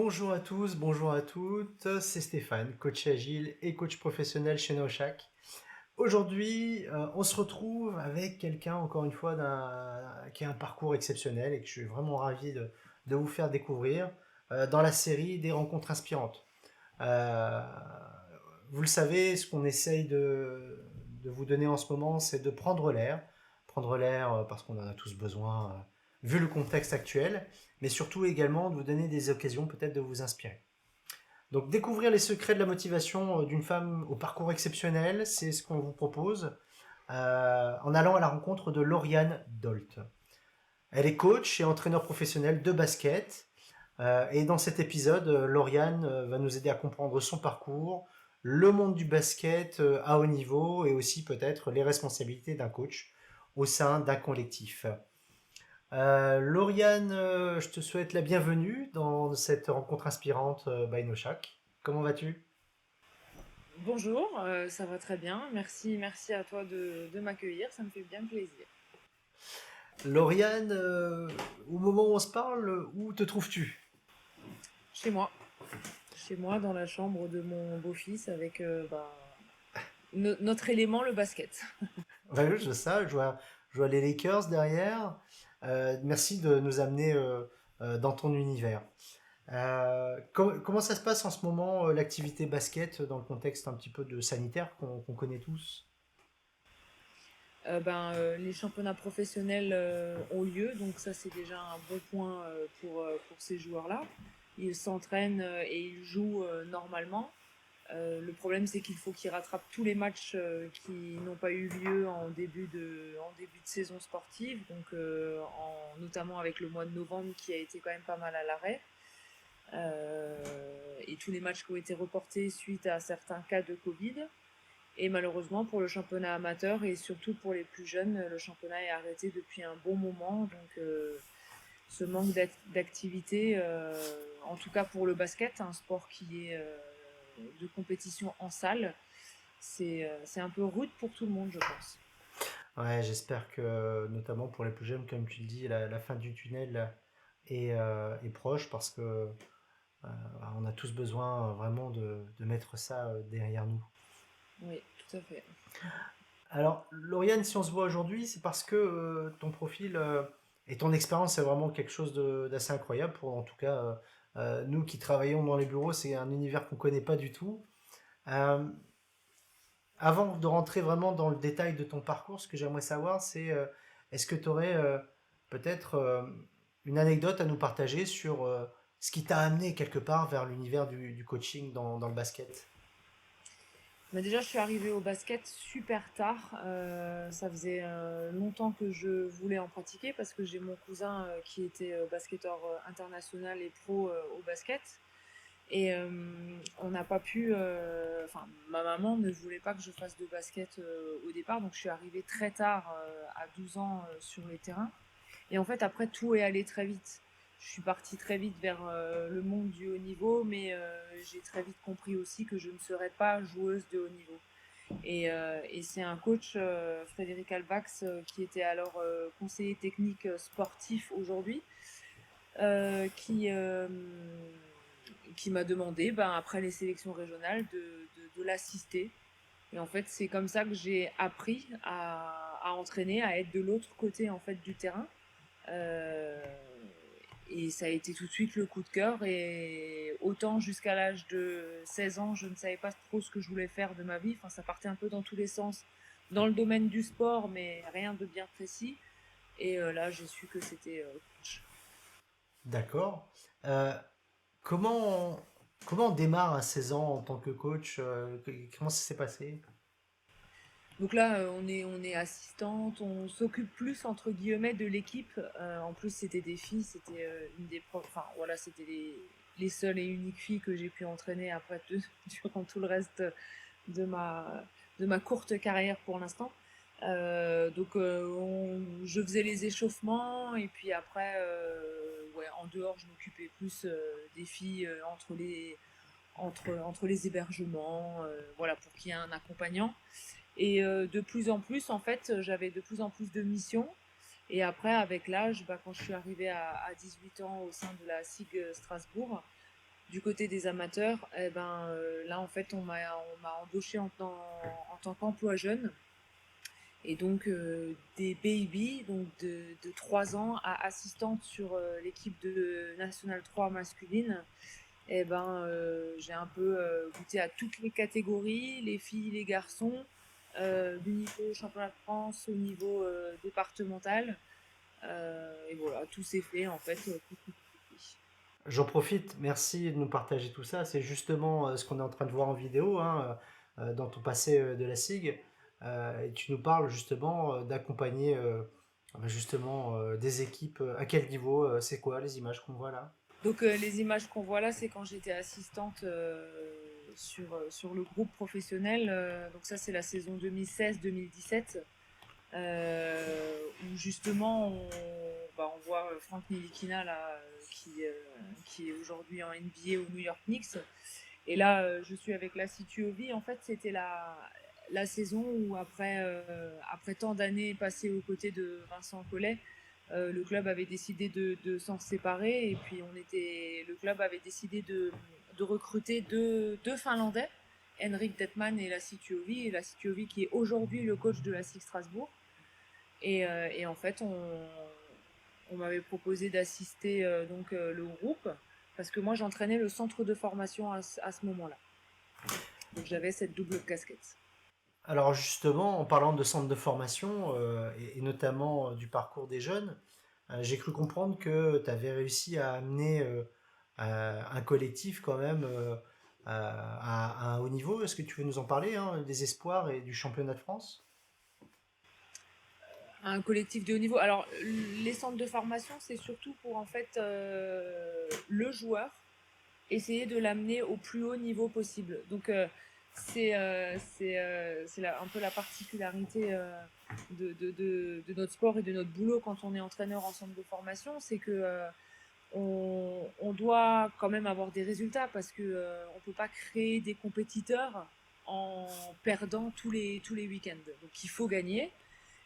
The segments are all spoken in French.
Bonjour à tous, bonjour à toutes, c'est Stéphane, coach agile et coach professionnel chez Noshak. Aujourd'hui, on se retrouve avec quelqu'un, encore une fois, qui a un parcours exceptionnel et que je suis vraiment ravi de vous faire découvrir dans la série des rencontres inspirantes. Euh, Vous le savez, ce qu'on essaye de vous donner en ce moment, c'est de prendre l'air. Prendre l'air parce qu'on en a tous besoin, vu le contexte actuel, mais surtout également de vous donner des occasions peut-être de vous inspirer. Donc découvrir les secrets de la motivation d'une femme au parcours exceptionnel, c'est ce qu'on vous propose en allant à la rencontre de Lauriane Dolt. Elle est coach et entraîneur professionnel de basket. Et dans cet épisode, Lauriane va nous aider à comprendre son parcours, le monde du basket à haut niveau et aussi peut-être les responsabilités d'un coach au sein d'un collectif. Lauriane, je te souhaite la bienvenue dans cette rencontre inspirante by Noshak. Comment vas-tu? Bonjour, ça va très bien. Merci à toi de m'accueillir, ça me fait bien plaisir. Lauriane, au moment où on se parle, où te trouves-tu? Chez moi, chez moi, dans la chambre de mon beau-fils avec notre élément, le basket. Ouais, oui, je sais, je vois les Lakers derrière. Merci de nous amener dans ton univers. Comment ça se passe en ce moment, l'activité basket, dans le contexte un petit peu de sanitaire qu'on connaît tous? Les championnats professionnels ont lieu, donc ça c'est déjà un bon point pour ces joueurs-là. Ils s'entraînent et ils jouent normalement. Le problème, c'est qu'il faut qu'ils rattrapent tous les matchs qui n'ont pas eu lieu en début de saison sportive, donc notamment avec le mois de novembre qui a été quand même pas mal à l'arrêt, et tous les matchs qui ont été reportés suite à certains cas de Covid. Et malheureusement, pour le championnat amateur et surtout pour les plus jeunes, le championnat est arrêté depuis un bon moment. Donc, ce manque d'activité, en tout cas pour le basket, un sport qui est de compétition en salle, c'est un peu rude pour tout le monde, je pense. Ouais, j'espère que, notamment pour les plus jeunes, comme tu le dis, la fin du tunnel est proche parce que on a tous besoin vraiment de mettre ça derrière nous. Oui, tout à fait. Alors, Lauriane, si on se voit aujourd'hui, c'est parce que ton profil et ton expérience, c'est vraiment quelque chose d'assez incroyable. Pour, en tout cas, nous qui travaillons dans les bureaux, c'est un univers qu'on connaît pas du tout. Euh, Avant de rentrer vraiment dans le détail de ton parcours, ce que j'aimerais savoir, c'est est-ce que tu aurais peut-être une anecdote à nous partager sur ce qui t'a amené quelque part vers l'univers du coaching dans le basket? Mais déjà, je suis arrivée au basket super tard. Ça faisait longtemps que je voulais en pratiquer parce que j'ai mon cousin qui était basketteur international et pro au basket. Et on n'a pas pu. Enfin, ma maman ne voulait pas que je fasse de basket au départ, donc je suis arrivée très tard, à 12 ans, sur les terrains. Et en fait, après, tout est allé très vite. Je suis partie très vite vers le monde du haut niveau, mais j'ai très vite compris aussi que je ne serais pas joueuse de haut niveau. Et c'est un coach, Frédéric Alvax, qui était alors conseiller technique sportif aujourd'hui, euh, qui, euh, qui m'a demandé, après les sélections régionales, de l'assister. Et en fait, c'est comme ça que j'ai appris à entraîner, à être de l'autre côté en fait du terrain. Euh, et ça a été tout de suite le coup de cœur. Et autant jusqu'à l'âge de 16 ans, je ne savais pas trop ce que je voulais faire de ma vie. Enfin, ça partait un peu dans tous les sens, dans le domaine du sport, mais rien de bien précis. Et là, j'ai su que c'était coach. D'accord. Euh, comment, comment on démarre à 16 ans en tant que coach? Comment ça s'est passé? Donc là, on est assistante, on s'occupe plus entre guillemets de l'équipe. En plus, c'était des filles, c'était une des profs. Enfin, voilà, c'était les seules et uniques filles que j'ai pu entraîner après durant tout le reste de ma courte carrière pour l'instant. Je faisais les échauffements et puis après, ouais, en dehors, je m'occupais plus des filles entre les hébergements, voilà, pour qu'il y ait un accompagnant. Et de plus en plus, en fait, j'avais de plus en plus de missions. Et après, avec l'âge, quand je suis arrivée à 18 ans au sein de la SIG Strasbourg, Du côté des amateurs, eh ben, là, en fait, on m'a embauché en tant qu'emploi jeune. Et donc, des baby, donc de 3 ans à assistante sur l'équipe de National 3 masculine. Et ben, j'ai un peu goûté à toutes les catégories, les filles, les garçons, du niveau championnat de France au niveau départemental. Et voilà, tout s'est fait en fait. Petit à petit. J'en profite, merci de nous partager tout ça. C'est justement ce qu'on est en train de voir en vidéo, hein, dans ton passé de la SIG. Et tu nous parles justement d'accompagner justement des équipes. À quel niveau? C'est quoi les images qu'on voit là? Donc les images qu'on voit là, c'est quand j'étais assistante sur le groupe professionnel. Donc ça, c'est la saison 2016-2017. Où justement on voit Frank Ntilikina là, qui est aujourd'hui en NBA au New York Knicks. Et là, je suis avec la CTOV. En fait, c'était la saison où après tant d'années passées aux côtés de Vincent Collet, le club avait décidé de s'en séparer. Et puis le club avait décidé de recruter deux Finlandais, Henrik Detman et Lassi Tuovi. Et Lassi Tuovi qui est aujourd'hui le coach de la SIG Strasbourg. Et en fait, on m'avait proposé d'assister le groupe parce que moi j'entraînais le centre de formation à ce moment-là. Donc j'avais cette double casquette. Alors justement, en parlant de centre de formation et notamment du parcours des jeunes, j'ai cru comprendre que tu avais réussi à amener un collectif quand même à un haut niveau. Est-ce que tu veux nous en parler, hein, des espoirs et du championnat de France? Un collectif de haut niveau. Alors les centres de formation, c'est surtout pour en fait le joueur essayer de l'amener au plus haut niveau possible. Donc c'est un peu la particularité de notre sport et de notre boulot quand on est entraîneur en centre de formation, c'est que on doit quand même avoir des résultats parce que on peut pas créer des compétiteurs en perdant tous les week-ends. Donc il faut gagner.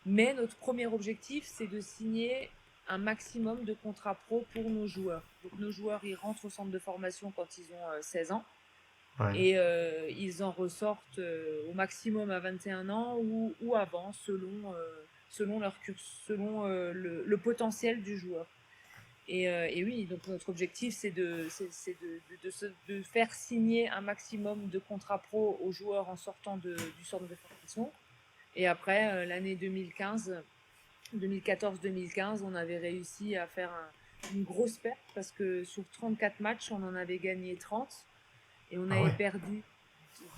Mais notre premier objectif, c'est de signer un maximum de contrats pro pour nos joueurs. Donc nos joueurs, ils rentrent au centre de formation quand ils ont 16 ans Ouais. et ils en ressortent au maximum à 21 ans ou avant, selon leur cursus, selon le potentiel du joueur. Et oui, donc notre objectif, c'est de faire signer un maximum de contrats pro aux joueurs en sortant du centre de formation. Et après, l'année 2014-2015, on avait réussi à faire une grosse perte parce que sur 34 matchs, on en avait gagné 30 et on Ah avait ouais. perdu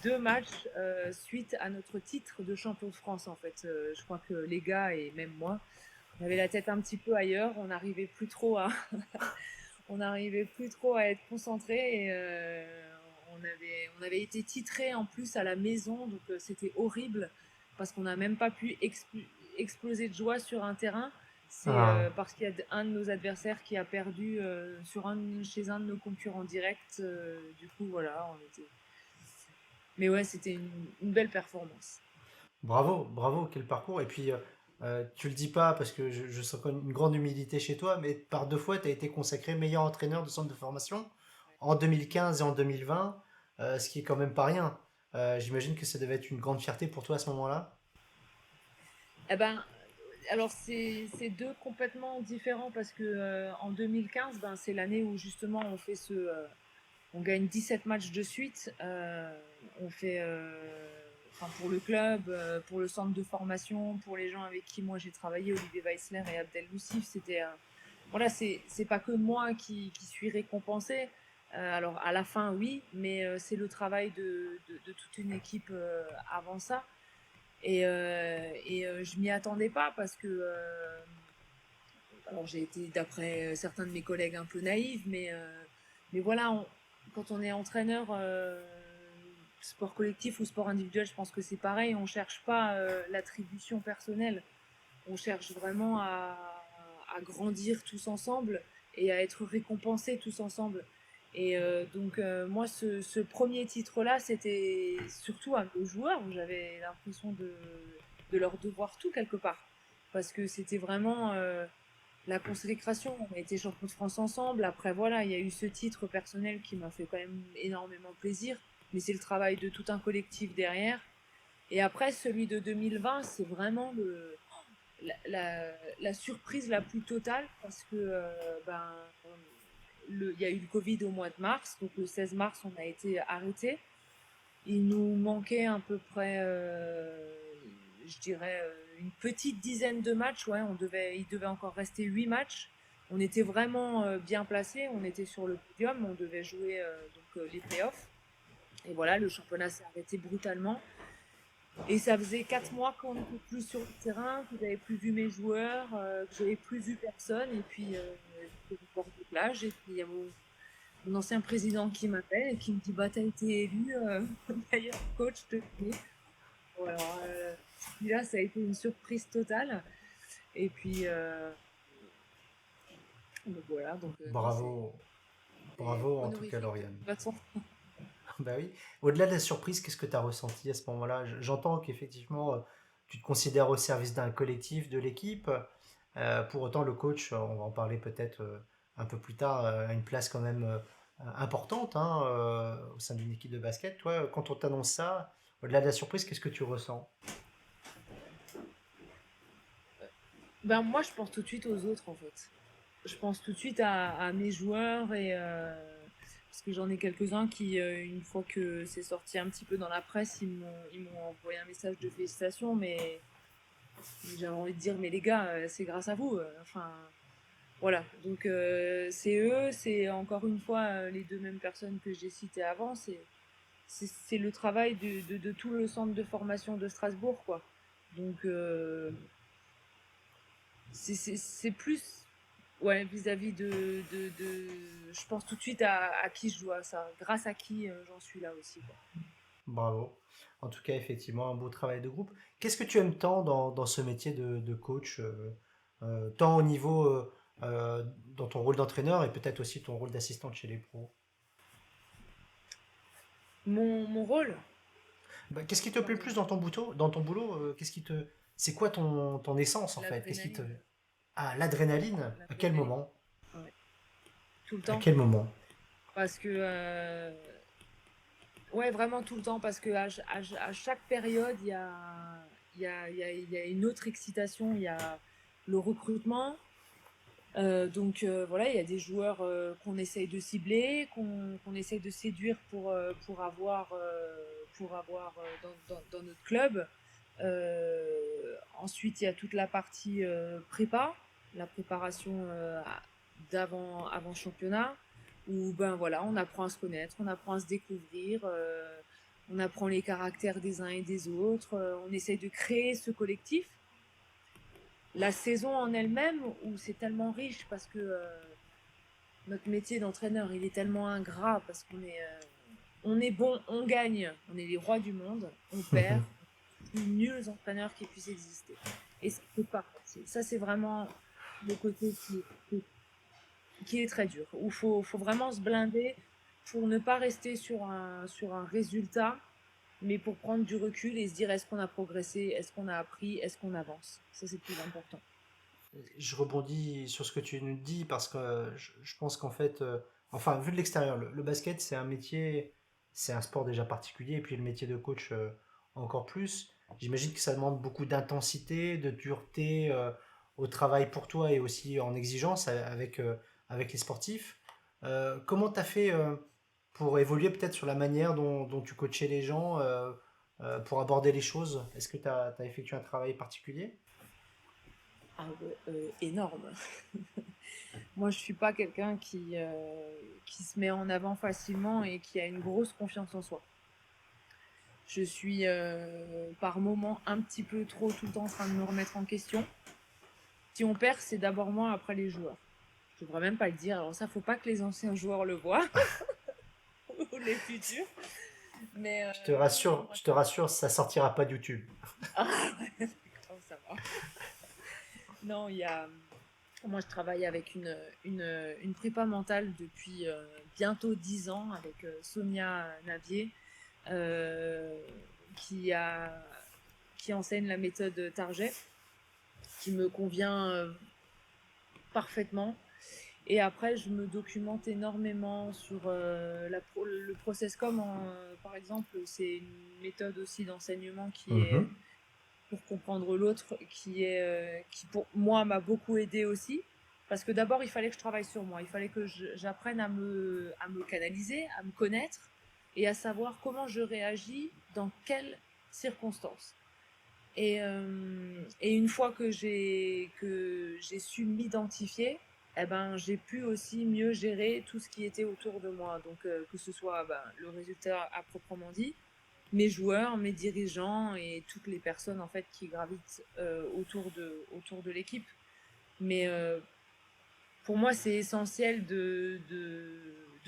2 matchs suite à notre titre de champion de France. En fait, je crois que les gars et même moi, on avait la tête un petit peu ailleurs. On n'arrivait plus trop à être concentrés et on avait été titrés en plus à la maison, donc c'était horrible parce qu'on n'a même pas pu exploser de joie sur un terrain. C'est Ah. parce qu'il y a un de nos adversaires qui a perdu chez un de nos concurrents directs. Du coup, voilà, on était. Mais ouais, c'était une belle performance. Bravo, bravo, quel parcours. Et puis, tu le dis pas parce que je sens comme une grande humilité chez toi, mais par deux fois, tu as été consacré meilleur entraîneur de centre de formation en 2015 et en 2020, ce qui est quand même pas rien. J'imagine que ça devait être une grande fierté pour toi à ce moment-là. Eh ben, alors c'est deux complètement différents parce que en 2015, ben, c'est l'année où justement on gagne 17 matchs de suite. On fait, enfin pour le club, pour le centre de formation, pour les gens avec qui moi j'ai travaillé, Olivier Weissler et Abdel Loussif, c'était voilà, c'est pas que moi qui suis récompensé. Alors à la fin oui, mais c'est le travail de toute une équipe avant ça. Et je m'y attendais pas parce que alors j'ai été d'après certains de mes collègues un peu naïve, mais voilà, quand on est entraîneur sport collectif ou sport individuel, je pense que c'est pareil. On cherche pas l'attribution personnelle. On cherche vraiment à grandir tous ensemble et à être récompensés tous ensemble. Et donc moi, ce premier titre-là, c'était surtout à nos joueurs. J'avais l'impression de leur devoir tout quelque part. Parce que c'était vraiment la consécration. On a été champion de France ensemble. Après, voilà, il y a eu ce titre personnel qui m'a fait quand même énormément plaisir. Mais c'est le travail de tout un collectif derrière. Et après, celui de 2020, c'est vraiment la surprise la plus totale parce que il y a eu le Covid au mois de mars. Donc le 16 mars, on a été arrêté. Il nous manquait à peu près, je dirais, une petite dizaine de matchs. Ouais, il devait encore rester 8 matchs. On était vraiment bien placés. On était sur le podium. On devait jouer les playoffs. Et voilà, le championnat s'est arrêté brutalement. Et ça faisait 4 mois qu'on n'était plus sur le terrain, que j'avais plus vu mes joueurs, que j'avais plus vu personne. Et puis, j'étais au bord de plage. Et puis, il y a mon ancien président qui m'appelle et qui me dit bah t'as été élu meilleur coach de l'année. Bon, alors là ça a été une surprise totale et puis donc voilà donc non, Bravo, c'est bravo en tout cas, honorifique de Lauriane. toute façon. Bah oui. Au-delà de la surprise, qu'est-ce que tu as ressenti à ce moment-là? J'entends qu'effectivement, tu te considères au service d'un collectif, de l'équipe. Pour autant, le coach, on va en parler peut-être un peu plus tard, a une place quand même importante, hein, au sein d'une équipe de basket. Toi, quand on t'annonce ça, au-delà de la surprise, qu'est-ce que tu ressens? Ben moi je pense tout de suite aux autres en fait. Je pense tout de suite à mes joueurs et parce que j'en ai quelques-uns qui une fois que c'est sorti un petit peu dans la presse ils m'ont envoyé un message de félicitations mais j'avais envie de dire mais les gars c'est grâce à vous enfin voilà, donc c'est eux, c'est encore une fois les deux mêmes personnes que j'ai citées avant, c'est le travail de tout le centre de formation de Strasbourg, quoi. Donc c'est plus ouais, vis-à-vis je pense tout de suite à qui je dois ça, grâce à qui j'en suis là aussi, quoi. Bravo. En tout cas, effectivement, un beau travail de groupe. Qu'est-ce que tu aimes tant dans ce métier de coach, tant au niveau dans ton rôle d'entraîneur et peut-être aussi ton rôle d'assistante chez les pros? Mon rôle, Bah, qu'est-ce qui te plaît le plus pardon, dans ton boulot? C'est quoi ton essence en fait? Qu'est-ce qui te, l'adrénaline, ah, l'adrénaline? À quel l'adrénaline, moment? ouais, tout le À temps, quel moment? parce que ouais, vraiment tout le temps, parce que à chaque période, il y a une autre excitation. Il y a le recrutement. Voilà, il y a des joueurs qu'on essaye de cibler, qu'on essaye de séduire pour avoir dans notre club. Ensuite, il y a toute la partie prépa, la préparation avant championnat, où ben voilà, on apprend à se connaître, on apprend à se découvrir, on apprend les caractères des uns et des autres, on essaye de créer ce collectif. La saison en elle-même, où c'est tellement riche parce que notre métier d'entraîneur, il est tellement ingrat parce on est bon, on gagne, on est les rois du monde, on perd, les plus nuls entraîneurs qui puissent exister. Et c'est pas facile. Ça, c'est vraiment le côté qui est très dur, où faut vraiment se blinder pour ne pas rester sur un résultat, mais pour prendre du recul et se dire est-ce qu'on a progressé, est-ce qu'on a appris, est-ce qu'on avance. Ça, c'est le plus important. Je rebondis sur ce que tu nous dis parce que je pense qu'en fait, enfin, vu de l'extérieur, le basket, c'est un métier, c'est un sport déjà particulier, et puis le métier de coach encore plus. J'imagine que ça demande beaucoup d'intensité, de dureté au travail pour toi et aussi en exigence avec les sportifs. Comment tu as fait pour évoluer peut-être sur la manière dont tu coachais les gens, pour aborder les choses? Est-ce que tu as effectué un travail particulier? Ah ouais, énorme. Moi, je suis pas quelqu'un qui se met en avant facilement et qui a une grosse confiance en soi. Je suis par moments un petit peu trop tout le temps en train de me remettre en question. Si on perd, c'est d'abord moi, après les joueurs. Je devrais même pas le dire. Alors ça, faut pas que les anciens joueurs le voient ou les futurs. Mais non, moi, Je te rassure, ça sortira pas de YouTube. ah ouais, d'accord, ça va. Non, il y a. Moi, je travaille avec une prépa mentale depuis bientôt 10 ans avec Sonia Navier, euh, qui, a, qui enseigne la méthode Target, qui me convient parfaitement. Et après, je me documente énormément sur le process par exemple, c'est une méthode aussi d'enseignement qui est Mhm. pour comprendre l'autre, qui pour moi m'a beaucoup aidé aussi. Parce que d'abord, il fallait que je travaille sur moi. Il fallait que j'apprenne à me canaliser, à me connaître et à savoir comment je réagis dans quelles circonstances. Et une fois que j'ai su m'identifier, eh ben, j'ai pu aussi mieux gérer tout ce qui était autour de moi. Donc, que ce soit le résultat à proprement dit, mes joueurs, mes dirigeants et toutes les personnes en fait qui gravitent autour de l'équipe. Mais pour moi, c'est essentiel de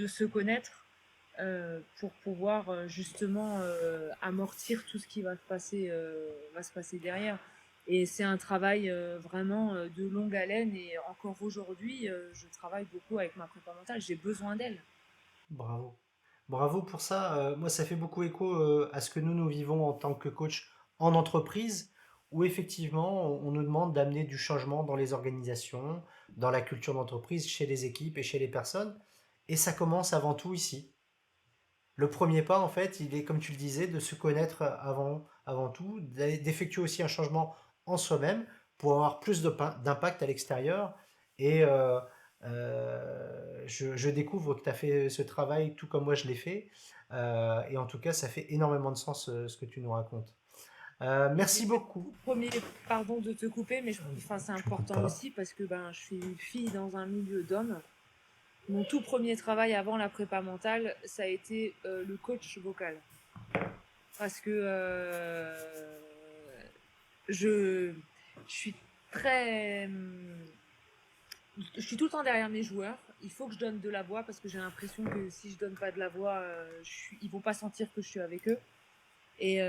se connaître pour pouvoir justement amortir tout ce qui va se passer derrière. Et c'est un travail vraiment de longue haleine. Et encore aujourd'hui, je travaille beaucoup avec ma prépa mentale. J'ai besoin d'elle. Bravo. Bravo pour ça. Moi, ça fait beaucoup écho à ce que nous vivons en tant que coach en entreprise, où effectivement, on nous demande d'amener du changement dans les organisations, dans la culture d'entreprise, chez les équipes et chez les personnes. Et ça commence avant tout ici. Le premier pas, en fait, il est, comme tu le disais, de se connaître avant tout, d'effectuer aussi un changement en soi-même pour avoir plus d'impact à l'extérieur. Et je découvre que tu as fait ce travail tout comme moi je l'ai fait. Et en tout cas, ça fait énormément de sens ce que tu nous racontes. Mais Merci beaucoup. pardon de te couper, mais enfin, c'est Je ne coupe important pas. aussi parce que je suis une fille dans un milieu d'hommes. Mon tout premier travail avant la prépa mentale, ça a été le coach vocal. Parce que je, je suis très. Je suis tout le temps derrière mes joueurs. Il faut que je donne de la voix parce que j'ai l'impression que si je donne pas de la voix, ils vont pas sentir que je suis avec eux. Et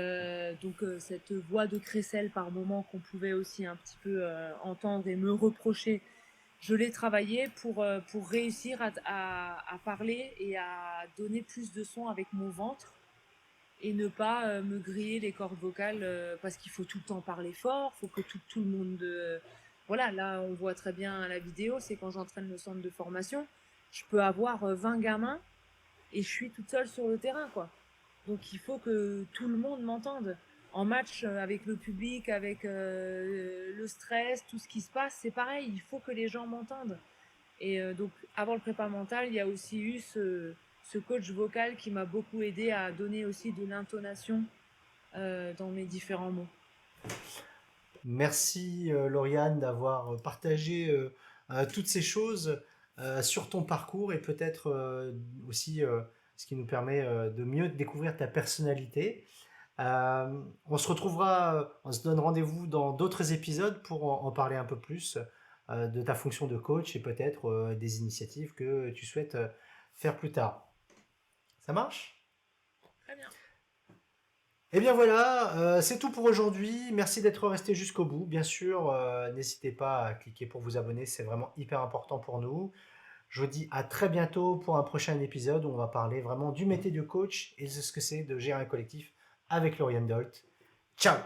donc cette voix de crécelle par moment qu'on pouvait aussi un petit peu entendre et me reprocher, je l'ai travaillé pour réussir à parler et à donner plus de son avec mon ventre et ne pas me griller les cordes vocales parce qu'il faut tout le temps parler fort, faut que tout le monde... voilà, là on voit très bien à la vidéo, c'est quand j'entraîne le centre de formation, je peux avoir 20 gamins et je suis toute seule sur le terrain, quoi. Donc il faut que tout le monde m'entende. En match, avec le public, avec le stress, tout ce qui se passe, c'est pareil, il faut que les gens m'entendent. Et donc avant le prépa mental, il y a aussi eu ce coach vocal qui m'a beaucoup aidé à donner aussi de l'intonation dans mes différents mots. Merci Lauriane d'avoir partagé toutes ces choses sur ton parcours et peut-être aussi ce qui nous permet de mieux découvrir ta personnalité. On se retrouvera, on se donne rendez-vous dans d'autres épisodes pour en parler un peu plus de ta fonction de coach et peut-être des initiatives que tu souhaites faire plus tard. Ça marche? Très bien. Et bien voilà, c'est tout pour aujourd'hui. Merci d'être resté jusqu'au bout. Bien sûr, n'hésitez pas à cliquer pour vous abonner, c'est vraiment hyper important pour nous. Je vous dis à très bientôt pour un prochain épisode où on va parler vraiment du métier de coach et de ce que c'est de gérer un collectif avec Lauriane Dolt. Ciao!